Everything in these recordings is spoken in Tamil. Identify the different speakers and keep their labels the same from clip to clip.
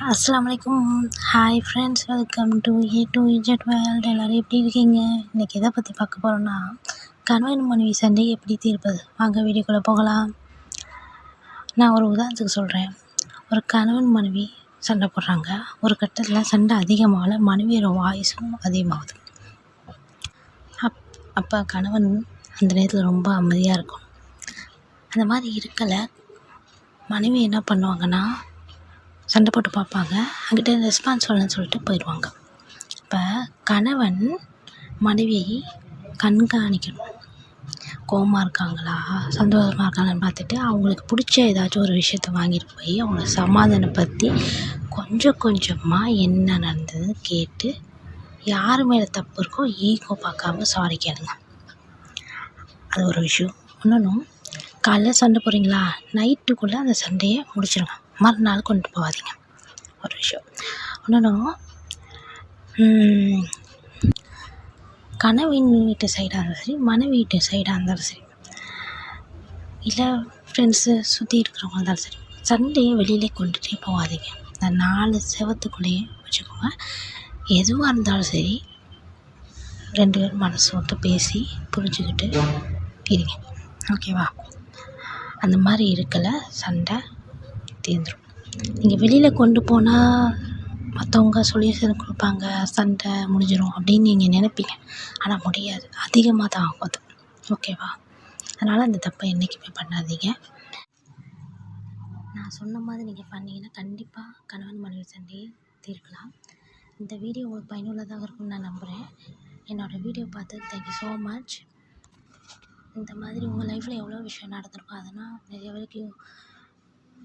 Speaker 1: அஸ்ஸலாமு அலைக்கும். Hi friends, welcome to A to Z world. எல்லோரும் எப்படி இருக்கீங்க? இன்றைக்கி எதை பற்றி பார்க்க போகிறோன்னா, கணவன் மனைவி சண்டை எப்படி தீர்ப்பது. வாங்க வீடியோக்குள்ளே போகலாம். நான் ஒரு உதாரணத்துக்கு சொல்கிறேன். ஒரு கணவன் மனைவி சண்டை போடுறாங்க. ஒரு கட்டத்தில் சண்டை அதிகமாகல, மனைவியோட வாய்ஸும் அதிகமாகுது. அப்போ கணவன் அந்த நேரத்தில் ரொம்ப அமைதியாக இருக்கும். அந்த மாதிரி இருக்கலை மனைவி என்ன பண்ணுவாங்கன்னா, சண்டை போட்டு பார்ப்பாங்க. அங்கிட்ட ரெஸ்பான்ஸ் வரலன்னு சொல்லிட்டு போயிடுவாங்க. இப்போ கணவன் மனைவியை கண்காணிக்கணும். கோவமாக இருக்காங்களா, சந்தோஷமாக இருக்காங்களான்னு பார்த்துட்டு அவங்களுக்கு பிடிச்ச ஏதாச்சும் ஒரு விஷயத்த வாங்கிட்டு போய் அவங்கள சமாதானப்படுத்தி கொஞ்சம் கொஞ்சமாக என்ன நடந்ததுன்னு கேட்டு யார் மேலே தப்பு இருக்கோ ஈகோ பார்க்காம சாரி கேளுங்க. அது ஒரு விஷயம். இன்னொன்றும், காலைல சண்டை போடுறீங்களா, நைட்டுக்குள்ளே அந்த சண்டையை முடிச்சிடுங்க. மறுநாள் கொண்டு போகாதீங்க. ஒரு விஷயம். இன்னொன்றும், கணவன் வீட்டு சைடாக இருந்தாலும் சரி, மனைவி வீட்டு சைடாக இருந்தாலும் சரி, இல்லை ஃப்ரெண்ட்ஸு சுற்றி இருக்கிறவங்க இருந்தாலும் சரி, சண்டையை வெளியிலே கொண்டுகிட்டே போகாதீங்க. இந்த 4 செவத்துக்குள்ளேயே வச்சுக்கோங்க. எதுவாக இருந்தாலும் சரி 2 பேரும் மனசு விட்டு பேசி புரிஞ்சுக்கிட்டு இருங்க. ஓகேவா? அந்த மாதிரி இருக்கல சண்டை தீர்ந்துடும். நீங்கள் வெளியில் கொண்டு போனால் மற்றவங்க சொல்யூஷன் கொடுப்பாங்க, சண்டை முடிஞ்சிடும் அப்படின்னு நீங்கள் நினைப்பீங்க. ஆனால் முடியாது, அதிகமாக தான் ஆகுது. ஓகேவா? அதனால் அந்த தப்பை என்றைக்குமே பண்ணாதீங்க. நான் சொன்ன மாதிரி நீங்கள் பண்ணிங்கன்னா கண்டிப்பாக கணவன் மனைவி சண்டையை தீர்க்கலாம். இந்த வீடியோ உங்களுக்கு பயனுள்ளதாக இருக்கும்னு நான் நம்புகிறேன். என்னோடய வீடியோ பார்த்து தேங்க்யூ ஸோ மச். இந்த மாதிரி உங்கள் லைஃப்பில் எவ்வளோ விஷயம் நடந்திருக்கும், அதெல்லாம் நிறைய பேருக்கு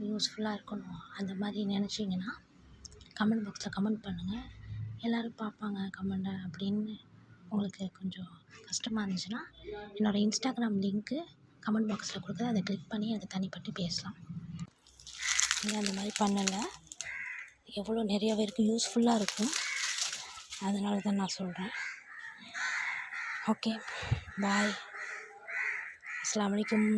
Speaker 1: யூஸ்ஃபுல்லாக இருக்கணும். அந்த மாதிரி நினச்சிங்கன்னா கமெண்ட் பாக்ஸில் கமெண்ட் பண்ணுங்கள். எல்லோரும் பார்ப்பாங்க கமெண்ட்டை அப்படின்னு உங்களுக்கு கொஞ்சம் கஷ்டமாக இருந்துச்சுன்னா என்னோடய இன்ஸ்டாகிராம் லிங்க்கு கமெண்ட் பாக்ஸில் கொடுக்குறது, அதை கிளிக் பண்ணி எனக்கு தனிப்பட்டு பேசலாம். நீங்கள் அந்த மாதிரி பண்ணலை, எவ்வளோ நிறைய பேருக்கு யூஸ்ஃபுல்லாக இருக்கும். அதனால தான் நான் சொல்கிறேன். ஓகே, பாய். அஸ்ஸலாமு அலைக்கும்.